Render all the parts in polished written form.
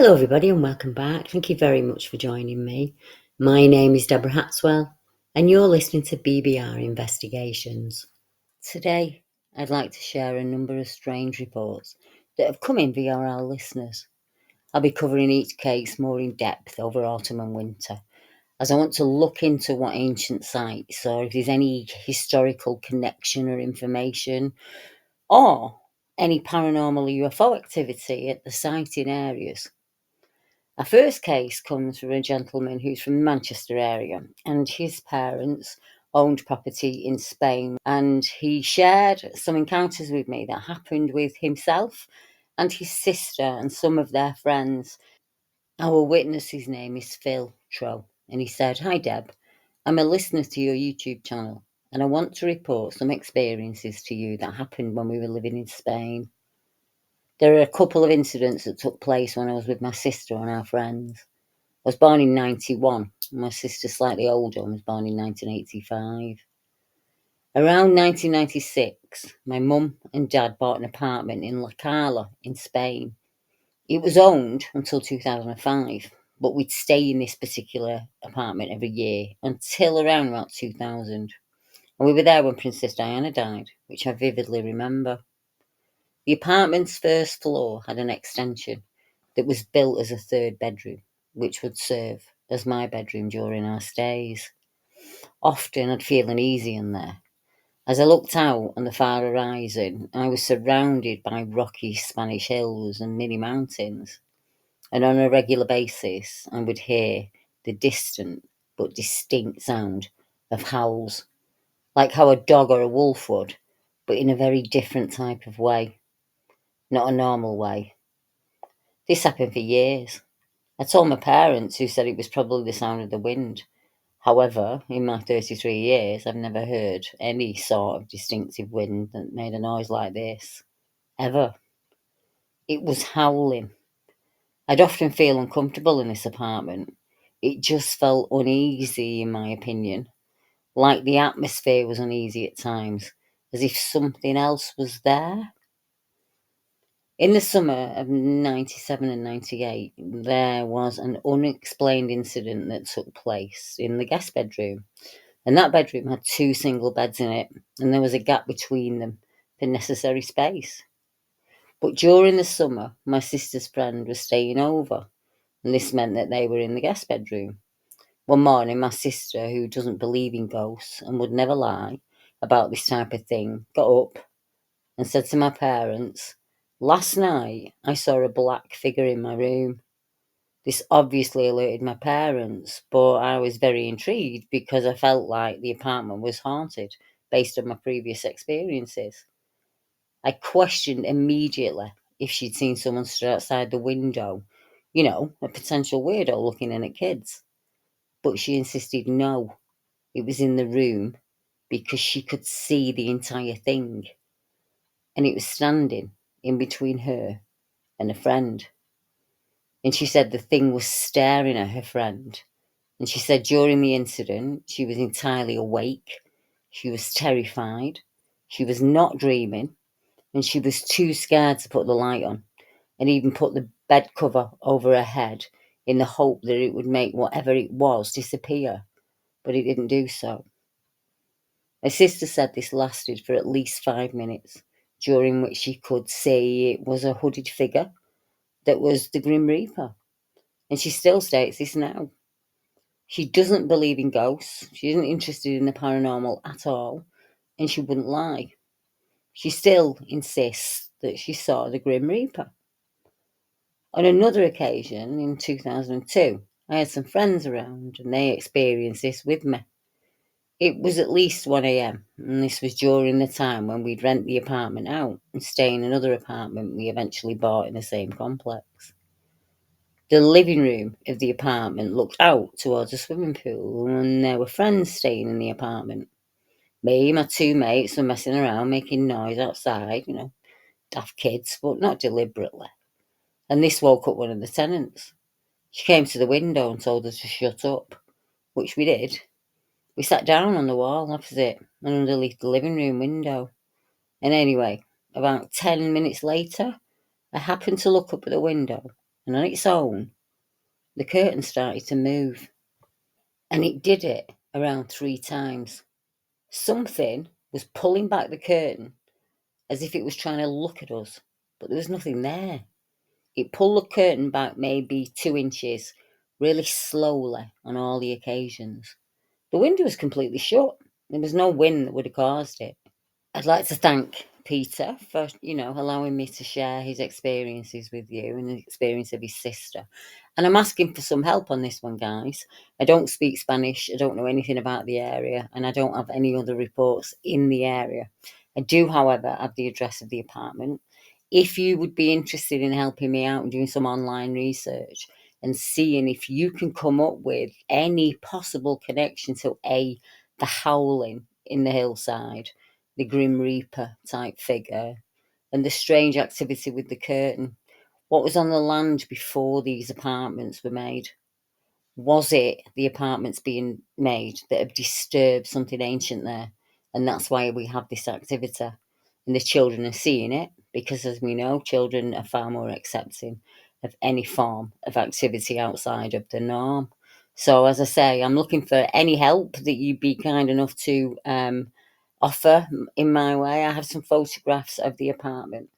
Hello everybody and welcome back. Thank you very much for joining me. My name is Deborah Hatswell and you're listening to BBR Investigations. Today I'd like to share a number of strange reports that have come in via our listeners. I'll be covering each case more in depth over autumn and winter, as I want to look into what ancient sites or if there's any historical connection or information or any paranormal UFO activity at the sighting areas. Our first case comes from a gentleman who's from the Manchester area, and his parents owned property in Spain, and he shared some encounters with me that happened with himself and his sister and some of their friends. Our witness's name is Phil Tro, and he said, "Hi Deb, I'm a listener to your YouTube channel, and I want to report some experiences to you that happened when we were living in Spain. There are a couple of incidents that took place when I was with my sister and our friends. I was born in 91. My sister's slightly older and was born in 1985. Around 1996, my mum and dad bought an apartment in La Cala in Spain. It was owned until 2005, but we'd stay in this particular apartment every year until around about 2000. And we were there when Princess Diana died, which I vividly remember. The apartment's first floor had an extension that was built as a third bedroom, which would serve as my bedroom during our stays. Often I'd feel uneasy in there. As I looked out on the far horizon, I was surrounded by rocky Spanish hills and mini mountains, and on a regular basis I would hear the distant but distinct sound of howls, like how a dog or a wolf would, but in a very different type of way, not a normal way. This happened for years. I told my parents, who said it was probably the sound of the wind. However, in my 33 years, I've never heard any sort of distinctive wind that made a noise like this, ever. It was howling. I'd often feel uncomfortable in this apartment. It just felt uneasy, in my opinion, like the atmosphere was uneasy at times, as if something else was there. In the summer of 97 and 98, there was an unexplained incident that took place in the guest bedroom. And that bedroom had two single beds in it, and there was a gap between them for necessary space. But during the summer, my sister's friend was staying over, and this meant that they were in the guest bedroom. One morning, my sister, who doesn't believe in ghosts and would never lie about this type of thing, got up and said to my parents, "Last night I saw a black figure in my room." This obviously alerted my parents, but I was very intrigued because I felt like the apartment was haunted based on my previous experiences. I questioned immediately if she'd seen someone stood outside the window, a potential weirdo looking in at kids. But she insisted no, it was in the room because she could see the entire thing, and it was standing in between her and a friend. And she said the thing was staring at her friend. And she said during the incident, she was entirely awake. She was terrified. She was not dreaming. And she was too scared to put the light on and even put the bed cover over her head in the hope that it would make whatever it was disappear. But it didn't do so. My sister said this lasted for at least 5 minutes, during which she could see it was a hooded figure that was the Grim Reaper. And she still states this now. She doesn't believe in ghosts. She isn't interested in the paranormal at all, and she wouldn't lie. She still insists that she saw the Grim Reaper. On another occasion, in 2002, I had some friends around, and they experienced this with me. It was at least 1 a.m, and this was during the time when we'd rent the apartment out and stay in another apartment we eventually bought in the same complex. The living room of the apartment looked out towards a swimming pool, and there were friends staying in the apartment. Me and my two mates were messing around, making noise outside, daft kids, but not deliberately. And this woke up one of the tenants. She came to the window and told us to shut up, which we did. We sat down on the wall opposite and underneath the living room window. And anyway, about 10 minutes later, I happened to look up at the window, and on its own, the curtain started to move. And it did it around 3 times. Something was pulling back the curtain as if it was trying to look at us, but there was nothing there. It pulled the curtain back maybe 2 inches, really slowly on all the occasions. The window was completely shut. There was no wind that would have caused it. I'd like to thank Peter for, allowing me to share his experiences with you and the experience of his sister. And I'm asking for some help on this one, guys. I don't speak Spanish. I don't know anything about the area, and I don't have any other reports in the area. I do, however, have the address of the apartment. If you would be interested in helping me out and doing some online research and seeing if you can come up with any possible connection to the howling in the hillside, the Grim Reaper type figure, and the strange activity with the curtain. What was on the land before these apartments were made? Was it the apartments being made that have disturbed something ancient there? And that's why we have this activity. And the children are seeing it because, as we know, children are far more accepting of any form of activity outside of the norm. So, as I say, I'm looking for any help that you'd be kind enough to offer in my way. I have some photographs of the apartment.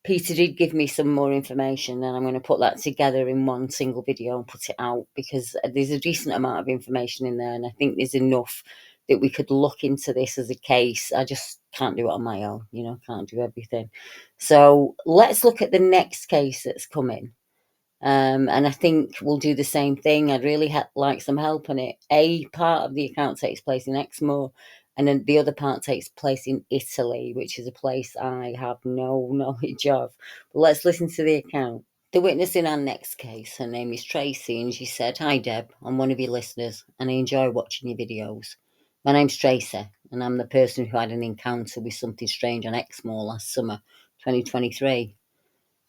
Peter did give me some more information, and I'm going to put that together in one single video and put it out because there's a decent amount of information in there, and I think there's enough that we could look into this as a case. I just can't do it on my own, can't do everything. So let's look at the next case that's coming. And I think we'll do the same thing. I'd really like some help on it. A part of the account takes place in Exmoor, and then the other part takes place in Italy, which is a place I have no knowledge of. But let's listen to the account. The witness in our next case, her name is Tracy, and she said, "Hi Deb, I'm one of your listeners, and I enjoy watching your videos. My name's Tracy, and I'm the person who had an encounter with something strange on Exmoor last summer, 2023.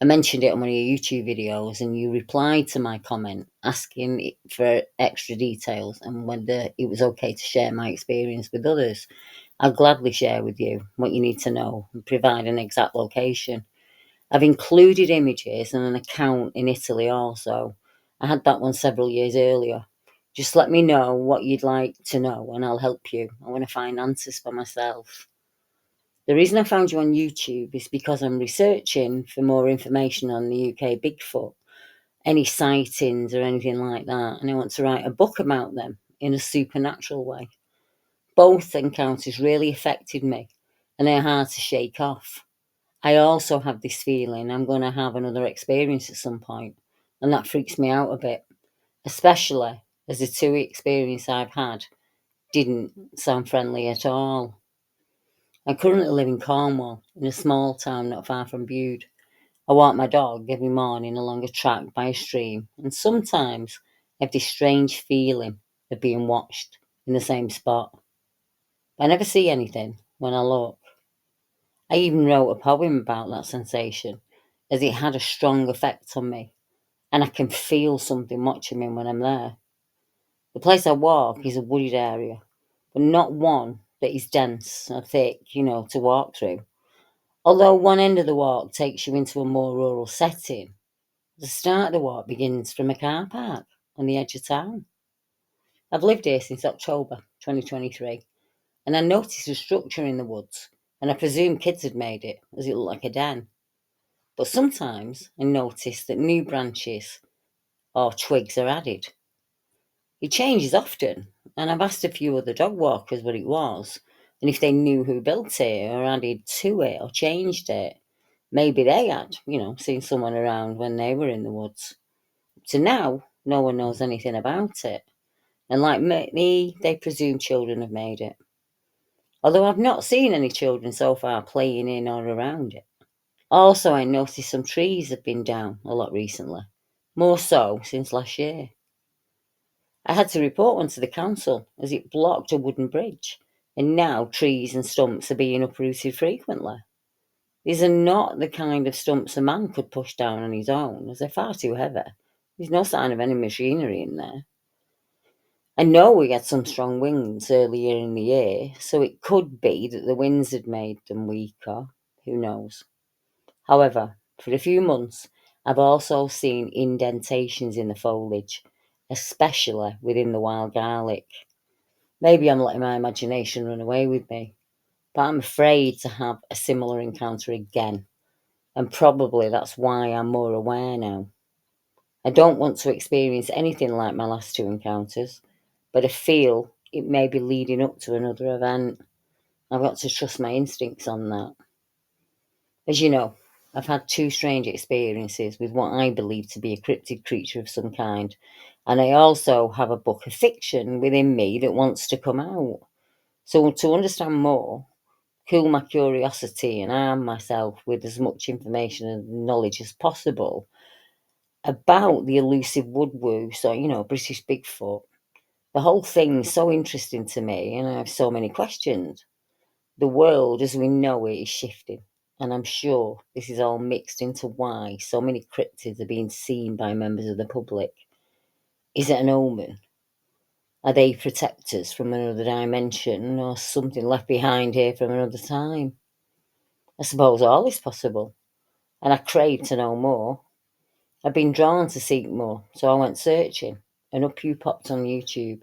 I mentioned it on one of your YouTube videos, and you replied to my comment asking for extra details and whether it was okay to share my experience with others. I'll gladly share with you what you need to know and provide an exact location. I've included images and an account in Italy also. I had that one several years earlier. Just let me know what you'd like to know and I'll help you. I want to find answers for myself. The reason I found you on YouTube is because I'm researching for more information on the UK Bigfoot, any sightings or anything like that, and I want to write a book about them in a supernatural way. Both encounters really affected me, and they're hard to shake off. I also have this feeling I'm going to have another experience at some point, and that freaks me out a bit, especially as the two experiences I've had didn't sound friendly at all. I currently live in Cornwall, in a small town not far from Bude. I walk my dog every morning along a track by a stream, and sometimes I have this strange feeling of being watched in the same spot. But I never see anything when I look. I even wrote a poem about that sensation, as it had a strong effect on me, and I can feel something watching me when I'm there. The place I walk is a wooded area, but not one that is dense or thick, to walk through. Although one end of the walk takes you into a more rural setting, the start of the walk begins from a car park on the edge of town. I've lived here since October 2023, and I noticed a structure in the woods, and I presume kids had made it, as it looked like a den. But sometimes I notice that new branches or twigs are added. It changes often, and I've asked a few other dog walkers what it was, and if they knew who built it or added to it or changed it. Maybe they had, seen someone around when they were in the woods. To now, no one knows anything about it. And like me, they presume children have made it. Although I've not seen any children so far playing in or around it. Also, I noticed some trees have been down a lot recently. More so since last year. I had to report one to the council as it blocked a wooden bridge. And now trees and stumps are being uprooted frequently. These are not the kind of stumps a man could push down on his own, as they're far too heavy. There's no sign of any machinery in there. I know we had some strong winds earlier in the year, so it could be that the winds had made them weaker. Who knows? However, for a few months, I've also seen indentations in the foliage, especially within the wild garlic. Maybe I'm letting my imagination run away with me, but I'm afraid to have a similar encounter again, and probably that's why I'm more aware now. I don't want to experience anything like my last two encounters, but I feel it may be leading up to another event. I've got to trust my instincts on that. As you know, I've had two strange experiences with what I believe to be a cryptid creature of some kind, and I also have a book of fiction within me that wants to come out. So, to understand more, cool my curiosity, and arm myself with as much information and knowledge as possible about the elusive woodwoo, so, British Bigfoot. The whole thing's so interesting to me, and I have so many questions. The world as we know it is shifting, and I'm sure this is all mixed into why so many cryptids are being seen by members of the public. Is it an omen? Are they protectors from another dimension, or something left behind here from another time? I suppose all is possible, and I crave to know more. I've been drawn to seek more, so I went searching, and up you popped on YouTube.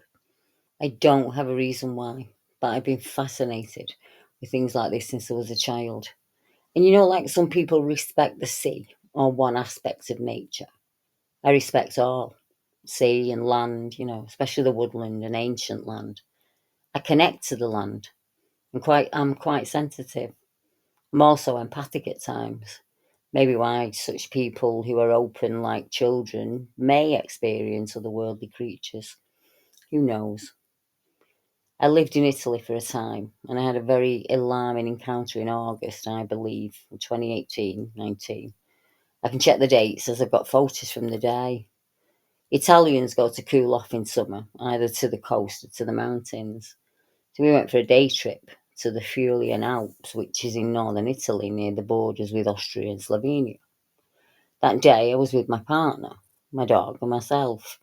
I don't have a reason why, but I've been fascinated with things like this since I was a child. And like some people respect the sea or one aspect of nature. I respect all sea and land, especially the woodland and ancient land. I connect to the land. I'm quite sensitive. I'm also empathic at times. Maybe why such people who are open like children may experience otherworldly creatures. Who knows? I lived in Italy for a time, and I had a very alarming encounter in August, I believe, 2018-19. I can check the dates as I've got photos from the day. Italians go to cool off in summer, either to the coast or to the mountains. So we went for a day trip to the Friulian Alps, which is in northern Italy near the borders with Austria and Slovenia. That day I was with my partner, my dog, and myself.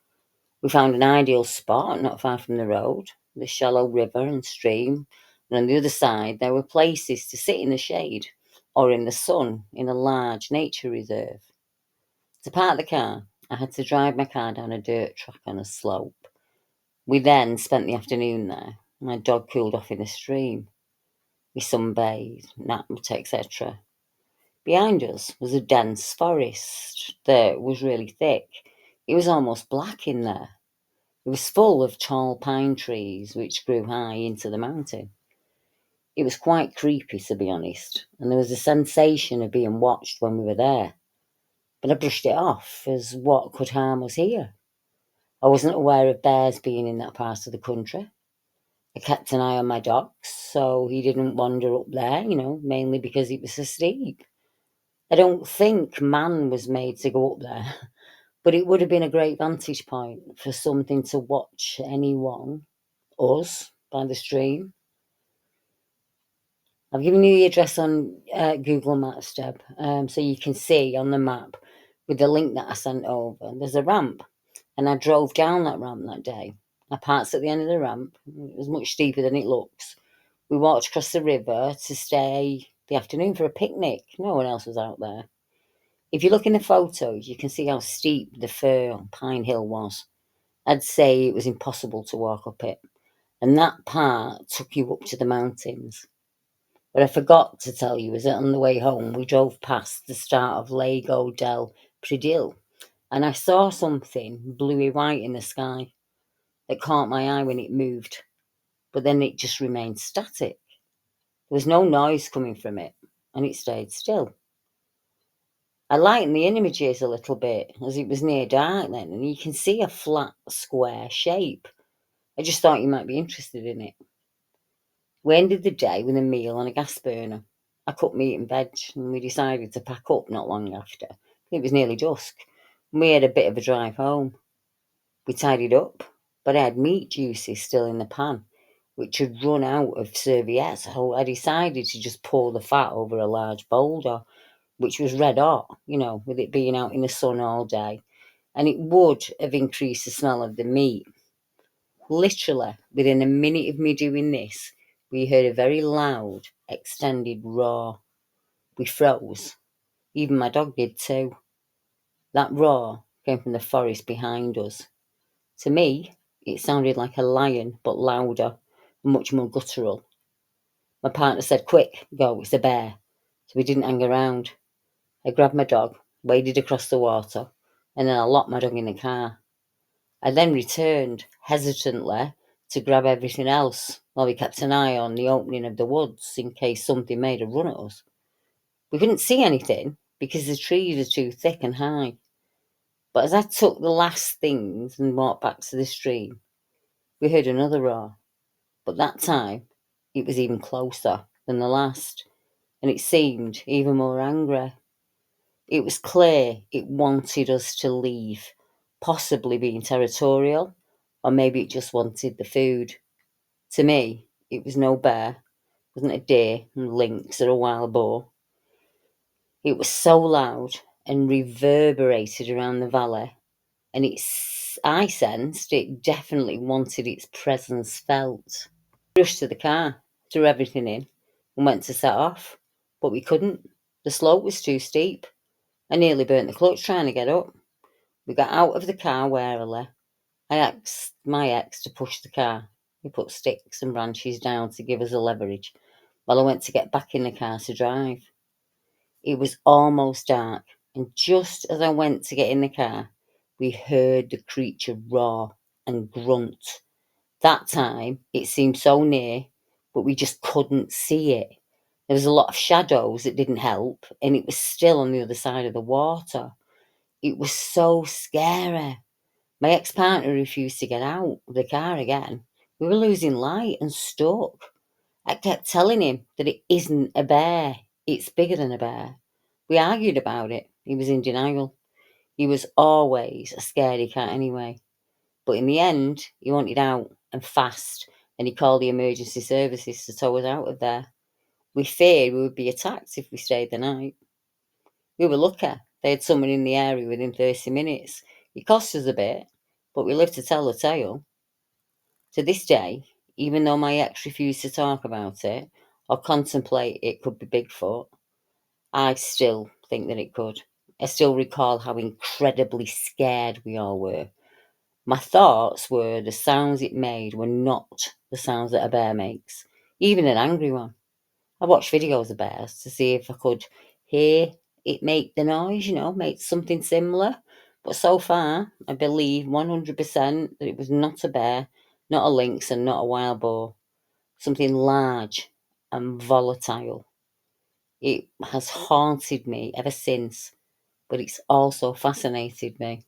We found an ideal spot not far from the road, the shallow river and stream, and on the other side there were places to sit in the shade or in the sun in a large nature reserve. To park the car, I had to drive my car down a dirt track on a slope. We then spent the afternoon there. My dog cooled off in the stream. We sunbathed, napped, etc. Behind us was a dense forest that was really thick. It was almost black in there. It was full of tall pine trees which grew high into the mountain. It was quite creepy, to be honest, and there was a sensation of being watched when we were there. But I brushed it off as what could harm us here. I wasn't aware of bears being in that part of the country. I kept an eye on my dogs so he didn't wander up there, mainly because it was so steep. I don't think man was made to go up there, but it would have been a great vantage point for something to watch anyone, us, by the stream. I've given you the address on Google Maps, Deb, so you can see on the map with the link that I sent over. There's a ramp, and I drove down that ramp that day. I parked at the end of the ramp. It was much steeper than it looks. We walked across the river to stay the afternoon for a picnic. No one else was out there. If you look in the photos, you can see how steep the fir on Pine Hill was. I'd say it was impossible to walk up it, and that part took you up to the mountains. What I forgot to tell you is that on the way home, we drove past the start of Lago del Predil, and I saw something bluey white in the sky that caught my eye when it moved, but then it just remained static. There was no noise coming from it, and it stayed still. I lightened the images a little bit as it was near dark then, and you can see a flat, square shape. I just thought you might be interested in it. We ended the day with a meal on a gas burner. I cooked meat and veg, and we decided to pack up not long after. It was nearly dusk, and we had a bit of a drive home. We tidied up, but I had meat juices still in the pan, which had run out of serviettes, so I decided to just pour the fat over a large boulder, which was red hot, with it being out in the sun all day, and it would have increased the smell of the meat. Literally, within a minute of me doing this, we heard a very loud, extended roar. We froze. Even my dog did too. That roar came from the forest behind us. To me, it sounded like a lion, but louder and much more guttural. My partner said, "Quick, go, it's a bear." So we didn't hang around. I grabbed my dog, waded across the water, and then I locked my dog in the car. I then returned, hesitantly, to grab everything else, while we kept an eye on the opening of the woods in case something made a run at us. We couldn't see anything because the trees are too thick and high. But as I took the last things and walked back to the stream, we heard another roar. But that time, it was even closer than the last, and it seemed even more angry. It was clear it wanted us to leave, possibly being territorial, or maybe it just wanted the food. To me, it was no bear, it wasn't a deer, and lynx, or a wild boar. It was so loud and reverberated around the valley, and I sensed it definitely wanted its presence felt. We rushed to the car, threw everything in, and went to set off, but we couldn't. The slope was too steep. I nearly burnt the clutch trying to get up. We got out of the car warily. I asked my ex to push the car. He put sticks and branches down to give us a leverage, while I went to get back in the car to drive. It was almost dark, and just as I went to get in the car, we heard the creature roar and grunt. That time, it seemed so near, but we just couldn't see it. There was a lot of shadows that didn't help, and it was still on the other side of the water. It was so scary. My ex-partner refused to get out of the car again. We were losing light and stuck. I kept telling him that it isn't a bear. It's bigger than a bear. We argued about it. He was in denial. He was always a scaredy cat anyway. But in the end, he wanted out and fast, and he called the emergency services to tow us out of there. We feared we would be attacked if we stayed the night. We were lucky. They had someone in the area within 30 minutes. It cost us a bit, but we lived to tell the tale. To this day, even though my ex refused to talk about it or contemplate it could be Bigfoot, I still think that it could. I still recall how incredibly scared we all were. My thoughts were the sounds it made were not the sounds that a bear makes, even an angry one. I watched videos of bears to see if I could hear it make the noise, make something similar. But so far, I believe 100% that it was not a bear, not a lynx, and not a wild boar. Something large and volatile. It has haunted me ever since, but it's also fascinated me.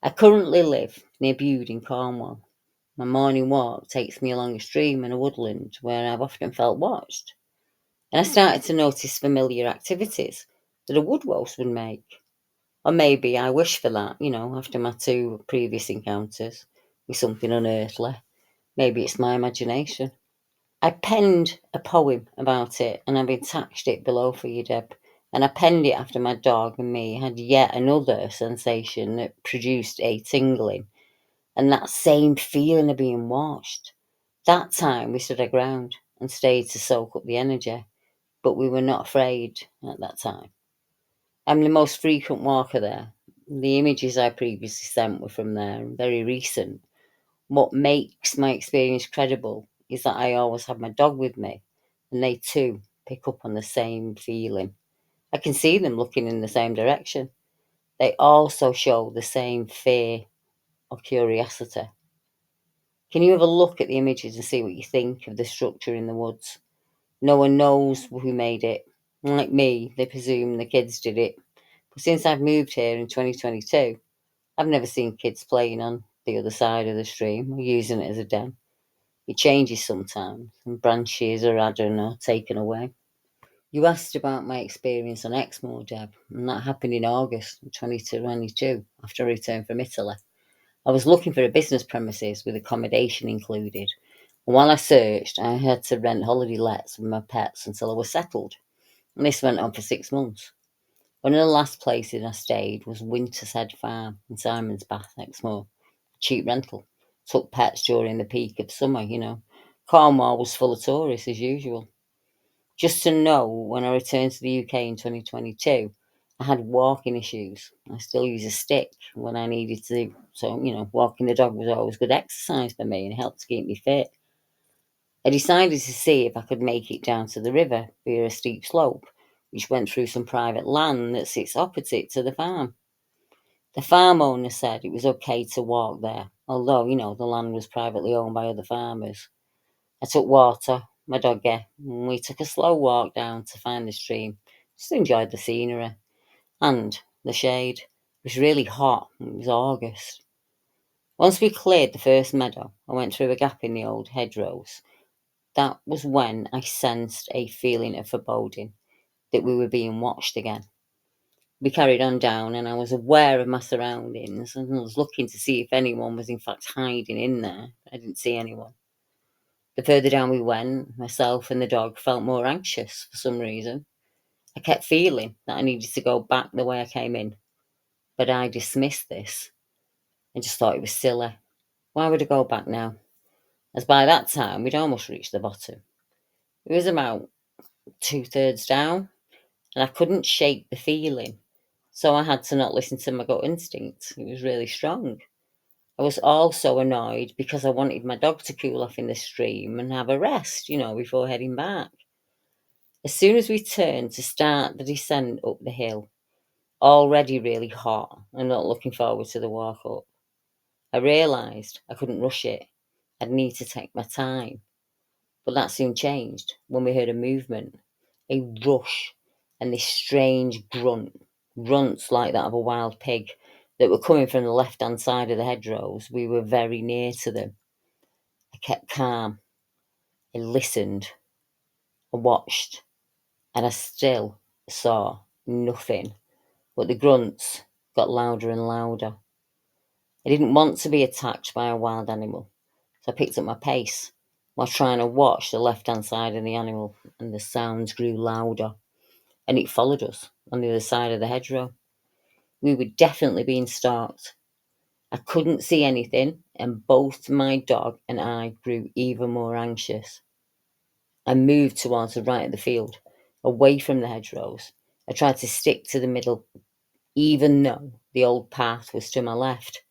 I currently live near Bude in Cornwall. My morning walk takes me along a stream and a woodland where I've often felt watched. And I started to notice familiar activities that a woodwose would make. Or maybe I wish for that, after my two previous encounters with something unearthly. Maybe it's my imagination. I penned a poem about it and I've attached it below for you, Deb. And I penned it after my dog and me had yet another sensation that produced a tingling and that same feeling of being watched. That time we stood our ground and stayed to soak up the energy, but we were not afraid at that time. I'm the most frequent walker there. The images I previously sent were from there, very recent. What makes my experience credible is that I always have my dog with me, and they too pick up on the same feeling. I can see them looking in the same direction. They also show the same fear or curiosity. Can you have a look at the images and see what you think of the structure in the woods? No one knows who made it. Like me, they presume the kids did it. But since I've moved here in 2022, I've never seen kids playing on the other side of the stream or using it as a den. It changes sometimes, and branches are added or taken away. You asked about my experience on Exmoor, Deb, and that happened in August 2022 after I returned from Italy. I was looking for a business premises with accommodation included, and while I searched, I had to rent holiday lets with my pets until I was settled, and this went on for 6 months. One of the last places I stayed was Wintershead Farm in Simons Bath, Exmoor. Cheap rental. Took pets during the peak of summer. Cornwall was full of tourists as usual. Just to know, when I returned to the UK in 2022, I had walking issues. I still use a stick when I needed to. So, walking the dog was always good exercise for me and helped to keep me fit. I decided to see if I could make it down to the river via a steep slope, which went through some private land that sits opposite to the farm. The farm owner said it was okay to walk there, although, the land was privately owned by other farmers. I took water, my doggy, and we took a slow walk down to find the stream. Just enjoyed the scenery and the shade. It was really hot. It was August. Once we cleared the first meadow, I went through a gap in the old hedgerows. That was when I sensed a feeling of foreboding that we were being watched again. We carried on down, and I was aware of my surroundings, and I was looking to see if anyone was in fact hiding in there. I didn't see anyone. The further down we went, myself and the dog felt more anxious for some reason. I kept feeling that I needed to go back the way I came in, but I dismissed this and just thought it was silly. Why would I go back now? As by that time we'd almost reached the bottom. It was about 2/3 down, and I couldn't shake the feeling, so I had to not listen to my gut instinct. It was really strong. I was also annoyed because I wanted my dog to cool off in the stream and have a rest, before heading back. As soon as we turned to start the descent up the hill, already really hot and not looking forward to the walk up, I realised I couldn't rush it. I'd need to take my time. But that soon changed when we heard a movement, a rush, and this strange grunts like that of a wild pig, that were coming from the left-hand side of the hedgerows. We were very near to them. I kept calm. I listened. I watched. And I still saw nothing. But the grunts got louder and louder. I didn't want to be attacked by a wild animal, so I picked up my pace while trying to watch the left-hand side of the animal, and the sounds grew louder, and it followed us on the other side of the hedgerow. We were definitely being stalked. I couldn't see anything, and both my dog and I grew even more anxious. I moved towards the right of the field, away from the hedgerows. I tried to stick to the middle, even though the old path was to my left.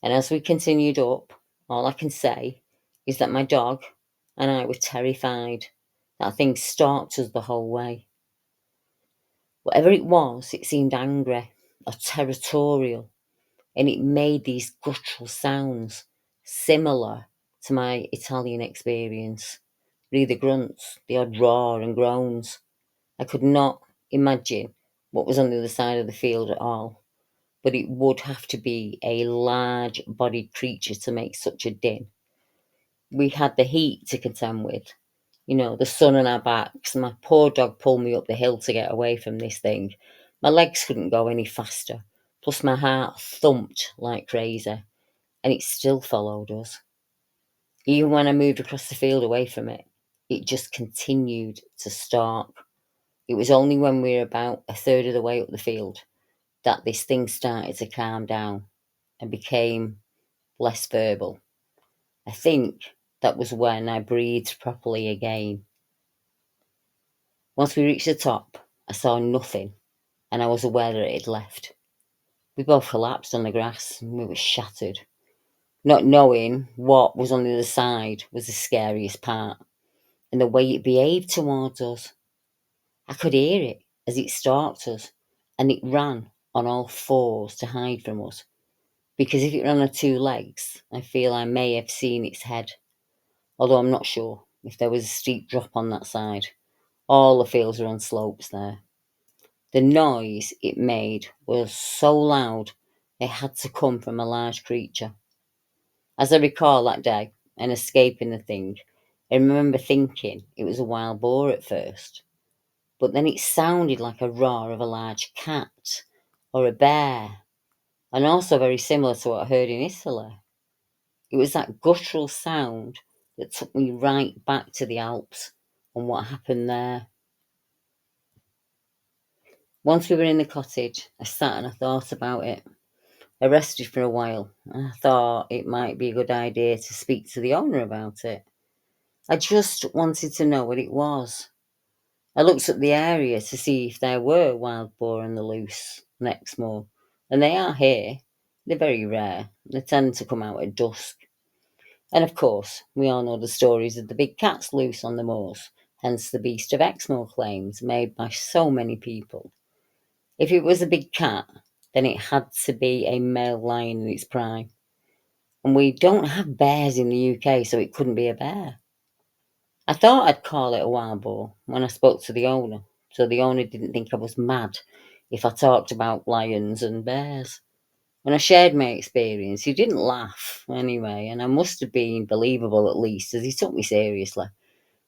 And as we continued up, all I can say is that my dog and I were terrified. That thing stalked us the whole way. Whatever it was, it seemed angry or territorial, and it made these guttural sounds similar to my Italian experience. Really, the grunts, the odd roar and groans. I could not imagine what was on the other side of the field at all, but it would have to be a large-bodied creature to make such a din. We had the heat to contend with, the sun on our backs. My poor dog pulled me up the hill to get away from this thing. My legs couldn't go any faster, plus my heart thumped like crazy, and it still followed us. Even when I moved across the field away from it, it just continued to stalk. It was only when we were about a third of the way up the field that this thing started to calm down and became less verbal. I think that was when I breathed properly again. Once we reached the top, I saw nothing, and I was aware that it had left. We both collapsed on the grass, and we were shattered. Not knowing what was on the other side was the scariest part, and the way it behaved towards us. I could hear it as it stalked us, and it ran on all fours to hide from us, because if it ran on two legs, I feel I may have seen its head, although I'm not sure if there was a steep drop on that side. All the fields are on slopes there. The noise it made was so loud it had to come from a large creature. As I recall that day and escaping the thing, I remember thinking it was a wild boar at first, but then it sounded like a roar of a large cat or a bear, and also very similar to what I heard in Italy. It was that guttural sound that took me right back to the Alps and what happened there. Once we were in the cottage, I sat and I thought about it. I rested for a while, and I thought it might be a good idea to speak to the owner about it. I just wanted to know what it was. I looked up the area to see if there were wild boar on the loose next moor, and they are here. They're very rare. They tend to come out at dusk. And of course, we all know the stories of the big cats loose on the moors, hence the Beast of Exmoor claims made by so many people. If it was a big cat, then it had to be a male lion in its prime. And we don't have bears in the UK, so it couldn't be a bear. I thought I'd call it a wild boar when I spoke to the owner, so the owner didn't think I was mad if I talked about lions and bears. When I shared my experience, he didn't laugh anyway, and I must have been believable at least, as he took me seriously.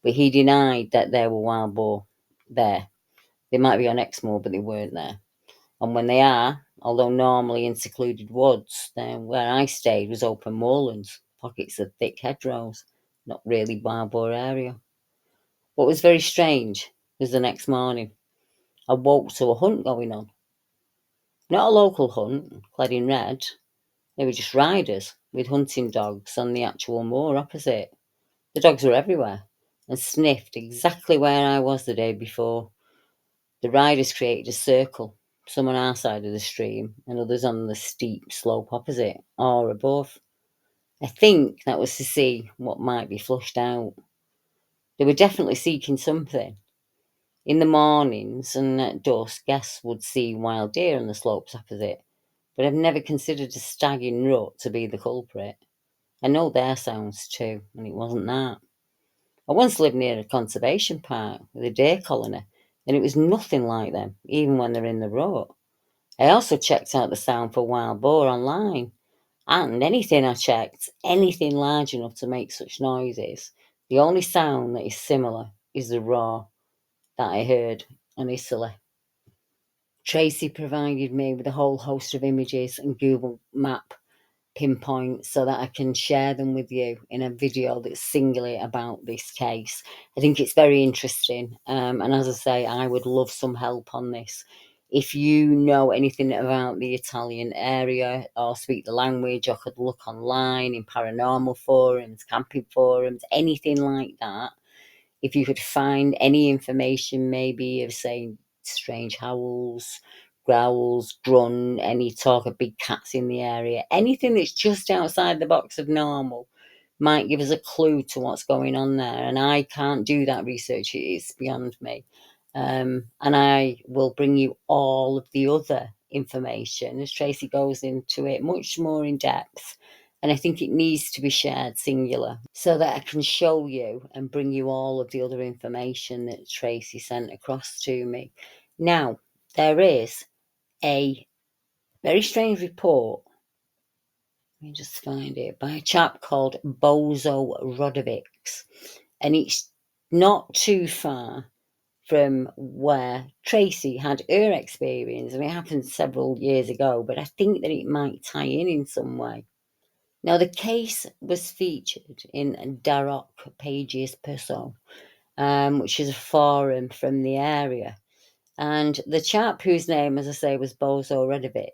But he denied that there were wild boar there. They might be on Exmoor, but they weren't there. And when they are, although normally in secluded woods, then where I stayed was open moorlands, pockets of thick hedgerows, not really wild boar area. What was very strange was the next morning, I woke to a hunt going on. Not a local hunt, clad in red. They were just riders with hunting dogs on the actual moor opposite. The dogs were everywhere and sniffed exactly where I was the day before. The riders created a circle, some on our side of the stream and others on the steep slope opposite or above. I think that was to see what might be flushed out. They were definitely seeking something. In the mornings and at dusk, guests would see wild deer on the slopes opposite, but I've never considered a stag in rut to be the culprit. I know their sounds too, and it wasn't that. I once lived near a conservation park with a deer colony, and it was nothing like them, even when they're in the rut. I also checked out the sound for wild boar online, and anything I checked, anything large enough to make such noises, the only sound that is similar is the roar that I heard on Italy. Tracy provided me with a whole host of images and Google Map pinpoints so that I can share them with you in a video that's singularly about this case. I think it's very interesting. And as I say, I would love some help on this. If you know anything about the Italian area or speak the language or could look online in paranormal forums, camping forums, anything like that, if you could find any information, maybe of saying strange howls, growls, grunt, any talk of big cats in the area, anything that's just outside the box of normal might give us a clue to what's going on there. And I can't do that research, it's beyond me. And I will bring you all of the other information as Tracy goes into it much more in depth. And I think it needs to be shared singular so that I can show you and bring you all of the other information that Tracy sent across to me. Now, there is a very strange report, let me just find it, by a chap called Bozo Rodovics. And it's not too far from where Tracy had her experience. I mean, it happened several years ago, but I think that it might tie in some way. Now, the case was featured in Darok Pages Perso, which is a forum from the area. And the chap whose name, as I say, was Bozo Redovic,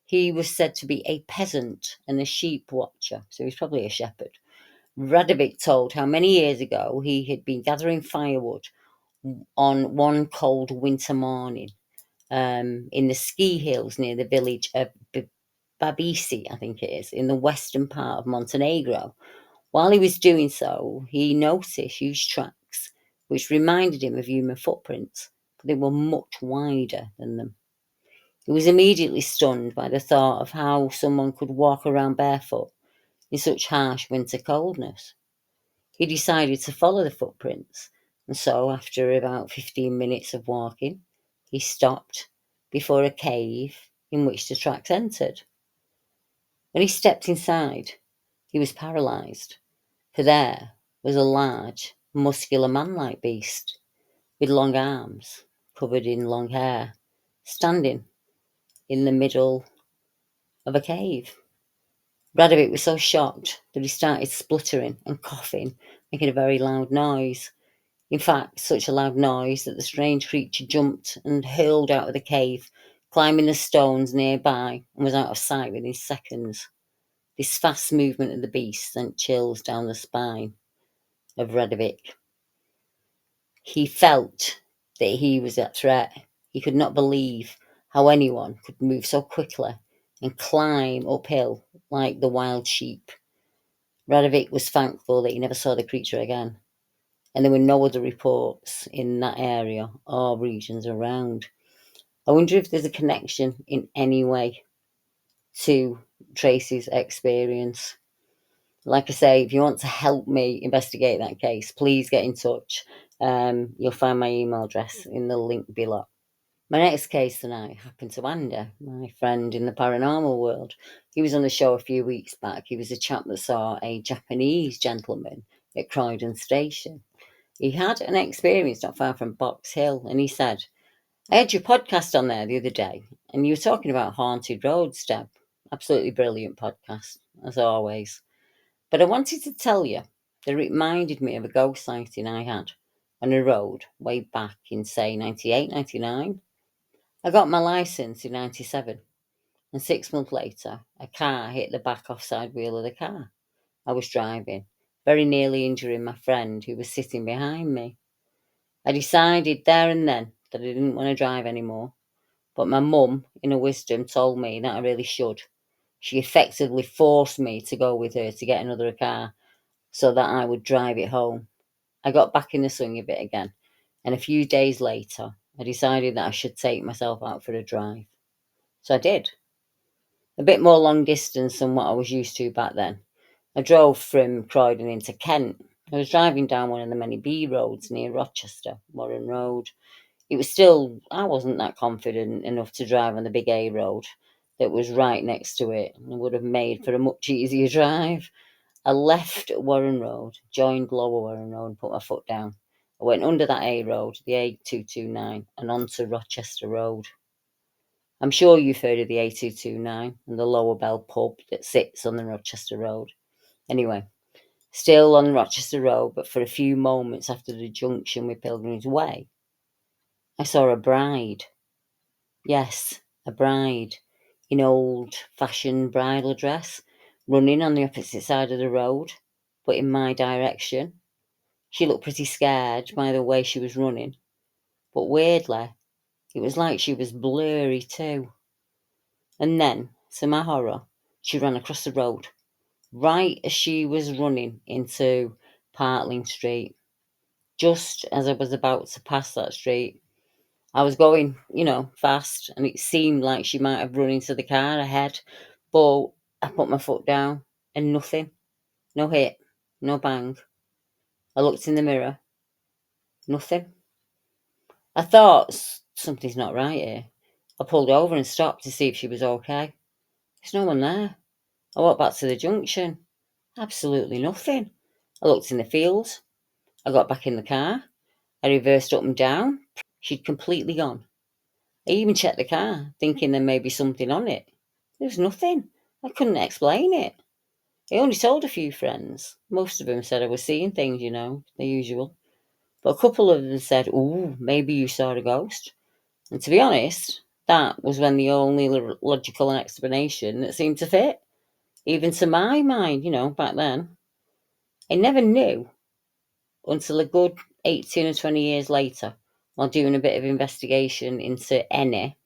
he was said to be a peasant and a sheep watcher, so he's probably a shepherd. Radovic told how many years ago he had been gathering firewood on one cold winter morning in the ski hills near the village of Babisi, I think it is, in the western part of Montenegro. While he was doing so, he noticed huge tracks which reminded him of human footprints, but they were much wider than them. He was immediately stunned by the thought of how someone could walk around barefoot in such harsh winter coldness. He decided to follow the footprints, and so, after about 15 minutes of walking, he stopped before a cave in which the tracks entered. When he stepped inside, he was paralysed, for there was a large, muscular man-like beast with long arms, covered in long hair, standing in the middle of a cave. Radovic was so shocked that he started spluttering and coughing, making a very loud noise. In fact, such a loud noise that the strange creature jumped and hurled out of the cave, climbing the stones nearby, and was out of sight within seconds. This fast movement of the beast sent chills down the spine of Radovic. He felt that he was at threat. He could not believe how anyone could move so quickly and climb uphill like the wild sheep. Radovic was thankful that he never saw the creature again, and there were no other reports in that area or regions around. I wonder if there's a connection in any way to Tracy's experience. Like I say, if you want to help me investigate that case, please get in touch. You'll find my email address in the link below. My next case tonight happened to Andy, my friend in the paranormal world. He was on the show a few weeks back. He was a chap that saw a Japanese gentleman at Croydon Station. He had an experience not far from Box Hill, and he said, I had your podcast on there the other day, and you were talking about haunted roads, Deb. Absolutely brilliant podcast, as always. But I wanted to tell you that it reminded me of a ghost sighting I had on a road way back in, say, 98, 99. I got my licence in 97, and 6 months later, a car hit the back offside wheel of the car I was driving, very nearly injuring my friend who was sitting behind me. I decided there and then that I didn't want to drive anymore, but my mum, in her wisdom, told me that I really should. She effectively forced me to go with her to get another car so that I would drive it home. I got back in the swing of it again, and a few days later, I decided that I should take myself out for a drive. So I did. A bit more long distance than what I was used to back then. I drove from Croydon into Kent. I was driving down one of the many B roads near Rochester, Warren Road. I wasn't that confident enough to drive on the big A road that was right next to it. It would have made for a much easier drive. I left Warren Road, joined Lower Warren Road, and put my foot down. I went under that A road, the A229, and onto Rochester Road. I'm sure you've heard of the A229 and the Lower Bell pub that sits on the Rochester Road. Anyway, still on Rochester Road, but for a few moments after the junction with Pilgrim's Way, I saw a bride. Yes, a bride in old-fashioned bridal dress, running on the opposite side of the road, but in my direction. She looked pretty scared by the way she was running, but weirdly, it was like she was blurry too. And then, to my horror, she ran across the road, right as she was running into Partling Street. Just as I was about to pass that street, I was going, fast, and it seemed like she might have run into the car ahead, but I put my foot down and nothing. No hit, no bang. I looked in the mirror, nothing. I thought, something's not right here. I pulled over and stopped to see if she was okay. There's no one there. I walked back to the junction. Absolutely nothing. I looked in the fields. I got back in the car. I reversed up and down. She'd completely gone. I even checked the car, thinking there may be something on it. There was nothing. I couldn't explain it. I only told a few friends. Most of them said I was seeing things, the usual. But a couple of them said, ooh, maybe you saw a ghost. And to be honest, that was when the only logical explanation that seemed to fit, even to my mind, back then. I never knew until a good 18 or 20 years later, while doing a bit of investigation into any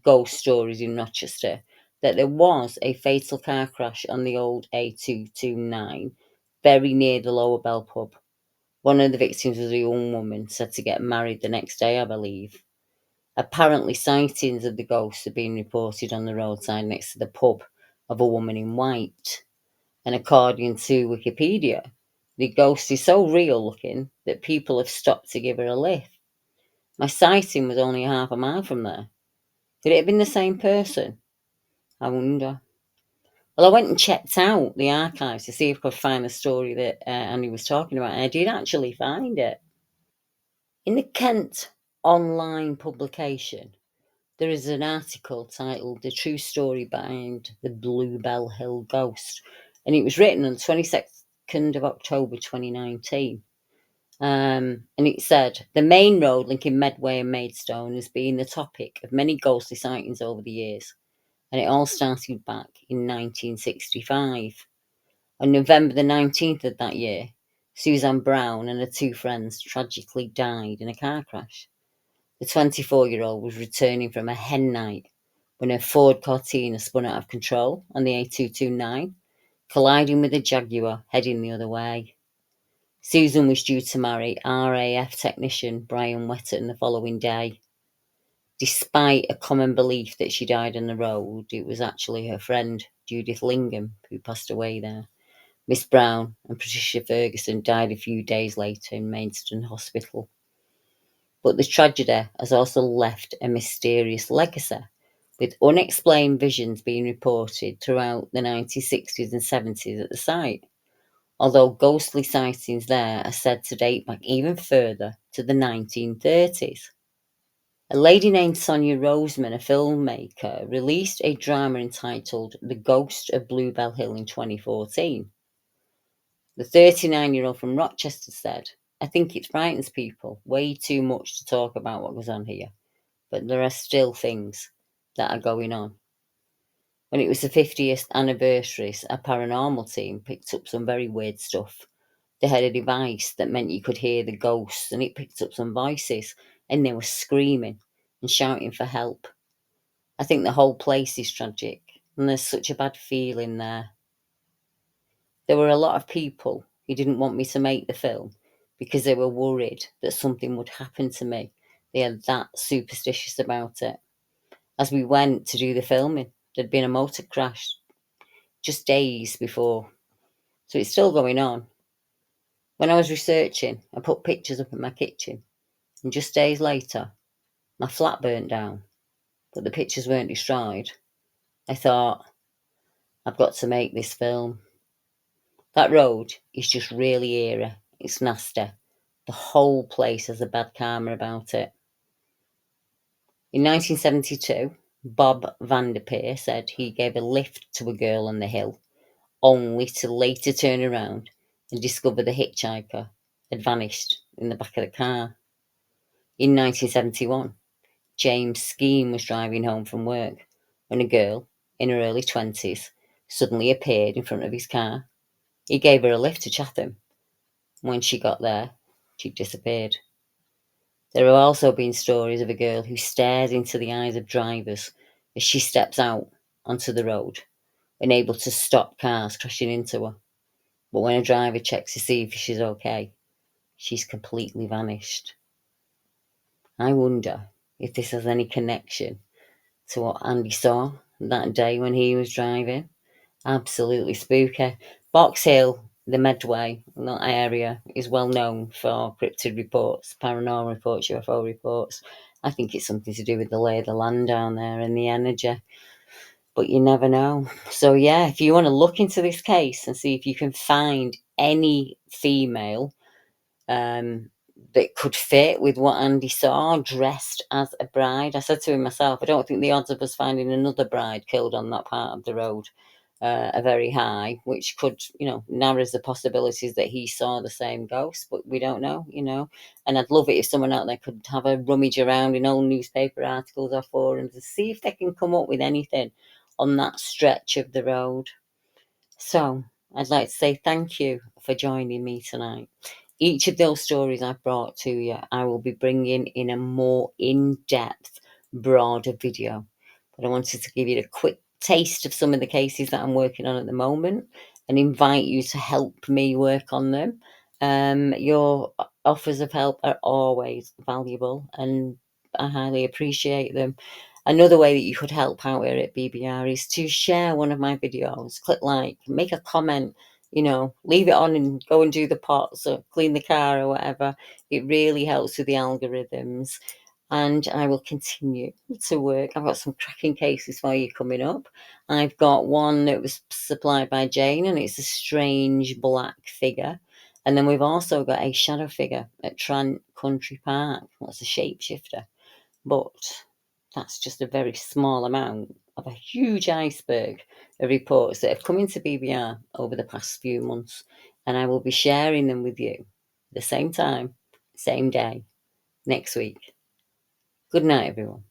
ghost stories in Rochester, that there was a fatal car crash on the old A229 very near the Lower Bell pub. One of the victims was a young woman said to get married the next day, I believe. Apparently, sightings of the ghost have been reported on the roadside next to the pub of a woman in white. And according to Wikipedia, the ghost is so real looking that people have stopped to give her a lift. My sighting was only half a mile from there. Could it have been the same person? I wonder. Well, I went and checked out the archives to see if I could find the story that Andy was talking about, and I did actually find it. In the Kent online publication, there is an article titled The True Story Behind the Bluebell Hill Ghost, and it was written on the 22nd of October 2019. And it said, the main road linking Medway and Maidstone has been the topic of many ghostly sightings over the years, and it all started back in 1965. On November the 19th of that year, Suzanne Brown and her two friends tragically died in a car crash. The 24-year-old was returning from a hen night when her Ford Cortina spun out of control on the A229, colliding with a Jaguar heading the other way. Susan was due to marry RAF technician Brian Wetton the following day. Despite a common belief that she died on the road, it was actually her friend, Judith Lingham, who passed away there. Miss Brown and Patricia Ferguson died a few days later in Maidstone Hospital. But the tragedy has also left a mysterious legacy, with unexplained visions being reported throughout the 1960s and 70s at the site, although ghostly sightings there are said to date back even further to the 1930s. A lady named Sonia Roseman, a filmmaker, released a drama entitled The Ghost of Bluebell Hill in 2014. The 39-year-old from Rochester said, "I think it frightens people way too much to talk about what goes on here, but there are still things that are going on." When it was the 50th anniversary, a paranormal team picked up some very weird stuff. They had a device that meant you could hear the ghosts, and it picked up some voices, and they were screaming and shouting for help. I think the whole place is tragic, and there's such a bad feeling there. There were a lot of people who didn't want me to make the film because they were worried that something would happen to me. They are that superstitious about it. As we went to do the filming, there'd been a motor crash just days before, so it's still going on. When I was researching, I put pictures up in my kitchen, and just days later, my flat burnt down, but the pictures weren't destroyed. I thought, I've got to make this film. That road is just really eerie. It's nasty. The whole place has a bad karma about it. In 1972, Bob Vanderpeer said he gave a lift to a girl on the hill, only to later turn around and discover the hitchhiker had vanished in the back of the car. In 1971, James Skeen was driving home from work when a girl in her early 20s suddenly appeared in front of his car. He gave her a lift to Chatham. When she got there, she'd disappeared. There have also been stories of a girl who stares into the eyes of drivers as she steps out onto the road, unable to stop cars crashing into her. But when a driver checks to see if she's okay, she's completely vanished. I wonder if this has any connection to what Andy saw that day when he was driving. Absolutely spooky. Box Hill, the Medway, that area, is well known for cryptid reports, paranormal reports, UFO reports. I think it's something to do with the lay of the land down there and the energy. But you never know. So yeah, if you want to look into this case and see if you can find any female that could fit with what Andy saw dressed as a bride. I said to him myself, I don't think the odds of us finding another bride killed on that part of the road are very high, which could, narrows the possibilities that he saw the same ghost, but we don't know. And I'd love it if someone out there could have a rummage around in old newspaper articles or forums to see if they can come up with anything on that stretch of the road. So I'd like to say thank you for joining me tonight. Each of those stories I've brought to you, I will be bringing in a more in-depth, broader video. But I wanted to give you a quick taste of some of the cases that I'm working on at the moment and invite you to help me work on them. Your offers of help are always valuable and I highly appreciate them. Another way that you could help out here at BBR is to share one of my videos. Click like, make a comment, leave it on and go and do the pots or clean the car or whatever. It really helps with the algorithms. And I will continue to work. I've got some cracking cases for you coming up. I've got one that was supplied by Jane, and it's a strange black figure. And then we've also got a shadow figure at Trant Country Park. That's a shapeshifter. But that's just a very small amount of a huge iceberg of reports that have come into BBR over the past few months. And I will be sharing them with you the same time, same day, next week. Good night, everyone.